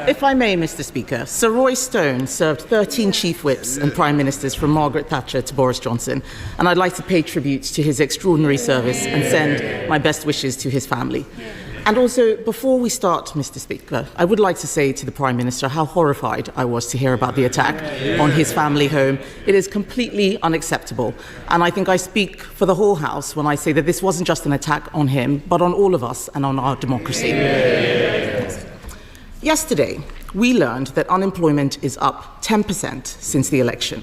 If I may, Mr. Speaker, Sir Roy Stone served 13 chief whips and prime ministers from Margaret Thatcher to Boris Johnson, and I'd like to pay tribute to his extraordinary service and send my best wishes to his family. And also, before we start, Mr. Speaker, I would like to say to the Prime Minister how horrified I was to hear about the attack on his family home. It is completely unacceptable. And I think I speak for the whole House when I say that this wasn't just an attack on him, but on all of us and on our democracy. Yesterday, we learned that unemployment is up 10% since the election.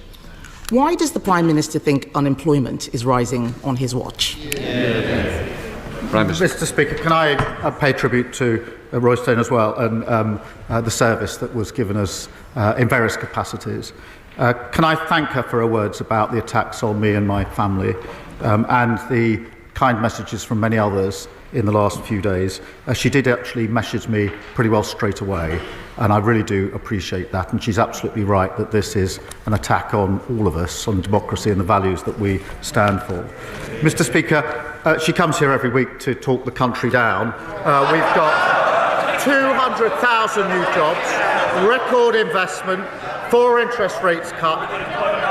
Why does the Prime Minister think unemployment is rising on his watch? Mr. Speaker, can I pay tribute to Roy Stone as well and the service that was given us in various capacities. Can I thank her for her words about the attacks on me and my family and the kind messages from many others in the last few days. She did actually message me pretty well straight away, and I really do appreciate that. And she's absolutely right that this is an attack on all of us, on democracy and the values that we stand for. Mr. Speaker, she comes here every week to talk the country down. We've got 200,000 new jobs, record investment, 4 interest rates cut.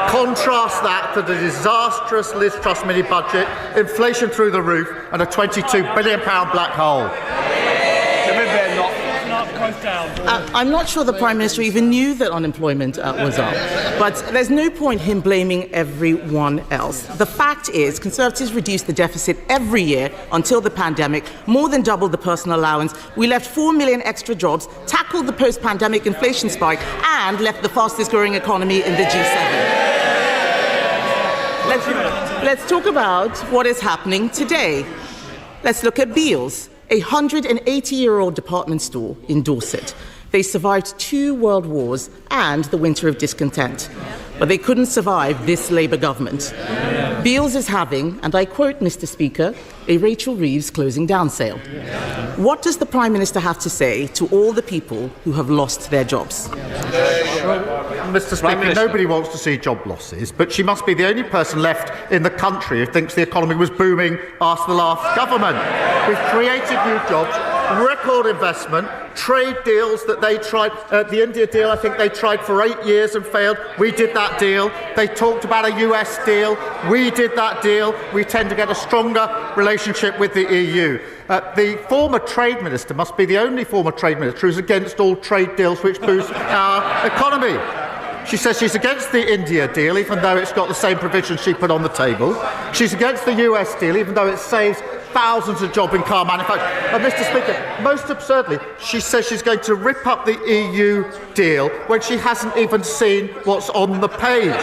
Contrast that to the disastrous Liz Truss mini budget, inflation through the roof, and a £22 billion black hole. I'm not sure the Prime Minister even knew that unemployment was up, but there's no point him blaming everyone else. The fact is, Conservatives reduced the deficit every year until the pandemic, more than doubled the personal allowance. We left 4 million extra jobs, tackled the post-pandemic inflation spike, and left the fastest-growing economy in the G7. Let's talk about what is happening today. Let's look at Beals, a 180-year-old department store in Dorset. They survived 2 world wars and the winter of discontent, but they couldn't survive this Labour government. Beals is having, and I quote, Mr. Speaker, a Rachel Reeves closing down sale. What does the Prime Minister have to say to all the people who have lost their jobs? Mr. Speaker, nobody wants to see job losses, but she must be the only person left in the country who thinks the economy was booming after the last government. We've created new jobs, record investment, trade deals that they tried. The India deal, I think they tried for 8 years and failed. We did that deal. They talked about a US deal. We did that deal. We tend to get a stronger relationship with the EU. The former Trade Minister must be the only former Trade Minister who's against all trade deals which boost our economy. She says she's against the India deal, even though it's got the same provisions she put on the table. She's against the US deal, even though it saves thousands of jobs in car manufacturing. And Mr. Speaker, most absurdly, she says she's going to rip up the EU deal when she hasn't even seen what's on the page.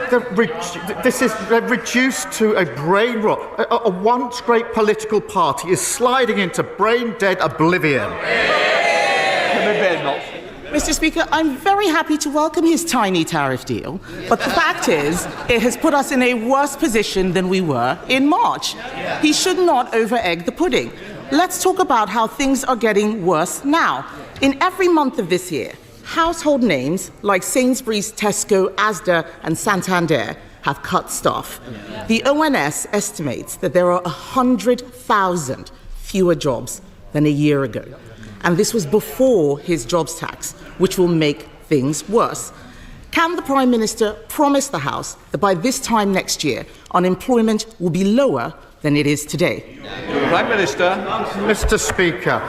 They're reduced to a brain rot. A once great political party is sliding into brain-dead oblivion. Mr. Speaker, I'm very happy to welcome his tiny tariff deal, but the fact is, it has put us in a worse position than we were in March. He should not over-egg the pudding. Let's talk about how things are getting worse now. In every month of this year, household names like Sainsbury's, Tesco, Asda and Santander have cut staff. The ONS estimates that there are 100,000 fewer jobs than a year ago. And this was before his jobs tax, which will make things worse. Can the Prime Minister promise the House that by this time next year, unemployment will be lower than it is today? Prime Minister. Mr. Speaker,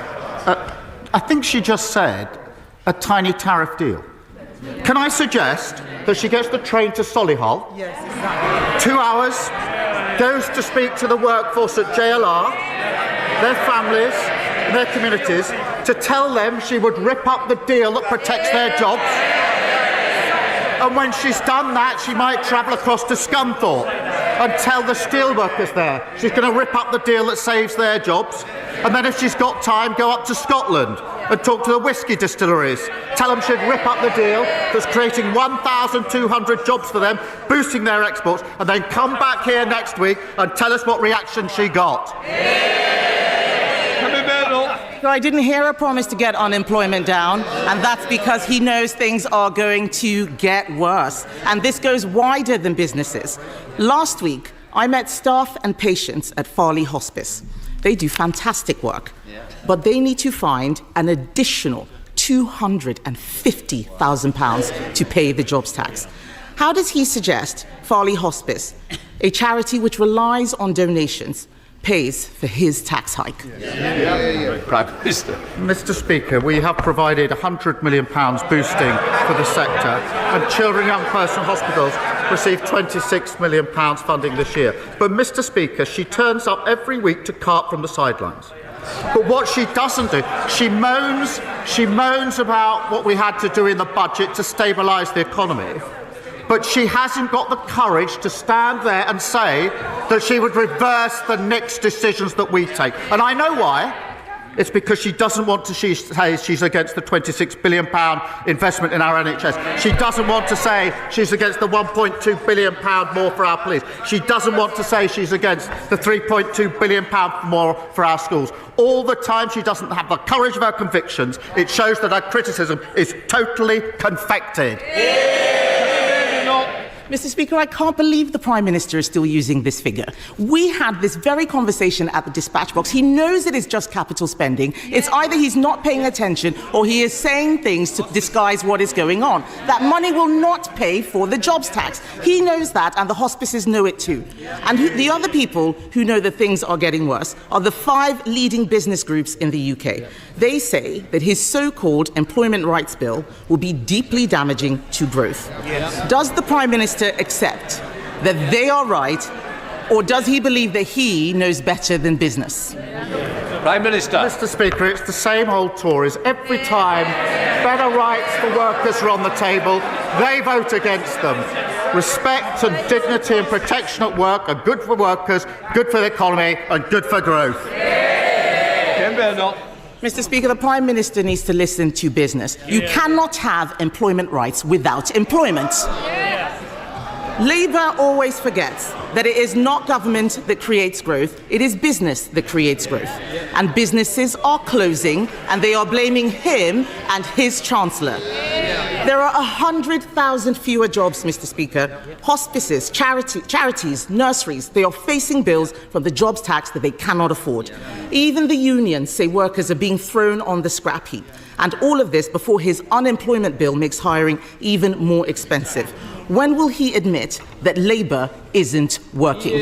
I think she just said a tiny tariff deal. Can I suggest that she gets the train to Solihull, 2 hours, goes to speak to the workforce at JLR, their families, their communities, to tell them she would rip up the deal that protects their jobs. And when she's done that, she might travel across to Scunthorpe and tell the steelworkers there she's going to rip up the deal that saves their jobs. And then if she's got time, go up to Scotland and talk to the whisky distilleries. Tell them she'd rip up the deal that's creating 1,200 jobs for them, boosting their exports, and then come back here next week and tell us what reaction she got. So I didn't hear a promise to get unemployment down, and that's because he knows things are going to get worse. And this goes wider than businesses. Last week, I met staff and patients at Farley Hospice. They do fantastic work, but they need to find an additional £250,000 to pay the jobs tax. How does he suggest Farley Hospice, a charity which relies on donations, pays for his tax hike? Prime Minister. Mr. Speaker, we have provided £100 million boosting for the sector, and children and young person hospitals received £26 million funding this year. But, Mr. Speaker, she turns up every week to cart from the sidelines. But what she doesn't do, she moans about what we had to do in the budget to stabilise the economy. But she hasn't got the courage to stand there and say that she would reverse the next decisions that we take. And I know why. It's because she doesn't want to say she's against the £26 billion investment in our NHS. She doesn't want to say she's against the £1.2 billion more for our police. She doesn't want to say she's against the £3.2 billion more for our schools. All the time she doesn't have the courage of her convictions. It shows that her criticism is totally confected. Mr. Speaker, I can't believe the Prime Minister is still using this figure. We had this very conversation at the dispatch box. He knows it is just capital spending. It's either he's not paying attention or he is saying things to disguise what is going on. That money will not pay for the jobs tax. He knows that, and the hospices know it too. And the other people who know that things are getting worse are the 5 leading business groups in the UK. They say that his so-called employment rights bill will be deeply damaging to growth. Does the Prime Minister accept that they are right, or does he believe that he knows better than business? Prime Minister. Mr. Speaker, it's the same old Tories. Every time better rights for workers are on the table, they vote against them. Respect and dignity and protection at work are good for workers, good for the economy, and good for growth. Kemi Badenoch. Mr. Speaker, the Prime Minister needs to listen to business. You cannot have employment rights without employment. Labour always forgets that it is not government that creates growth, it is business that creates growth. And businesses are closing, and they are blaming him and his Chancellor. There are 100,000 fewer jobs, Mr. Speaker. Hospices, charities, nurseries, they are facing bills from the jobs tax that they cannot afford. Even the unions say workers are being thrown on the scrap heap. And all of this before his unemployment bill makes hiring even more expensive. When will he admit that Labour isn't working? Mr.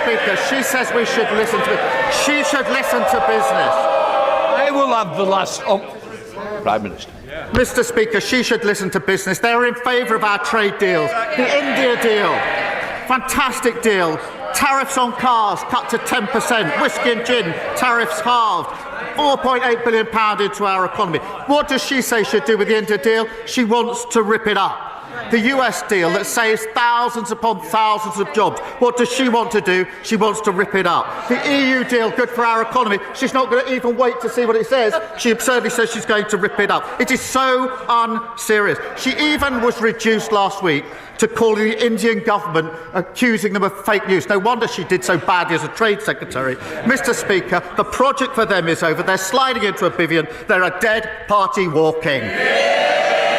Speaker, she says we should listen to it. She should listen to business. I will have the last... Prime Minister. Mr. Speaker, she should listen to business. They're in favour of our trade deals. The India deal, fantastic deal. Tariffs on cars cut to 10%. Whiskey and gin, tariffs halved. £4.8 billion into our economy. What does she say she'd do with the India deal? She wants to rip it up. The US deal that saves thousands upon thousands of jobs. What does she want to do? She wants to rip it up. The EU deal, good for our economy. She's not going to even wait to see what it says. She absurdly says she's going to rip it up. It is so unserious. She even was reduced last week to calling the Indian government, accusing them of fake news. No wonder she did so badly as a Trade Secretary. Mr. Speaker, the project for them is over. They're sliding into oblivion. They're a dead party walking.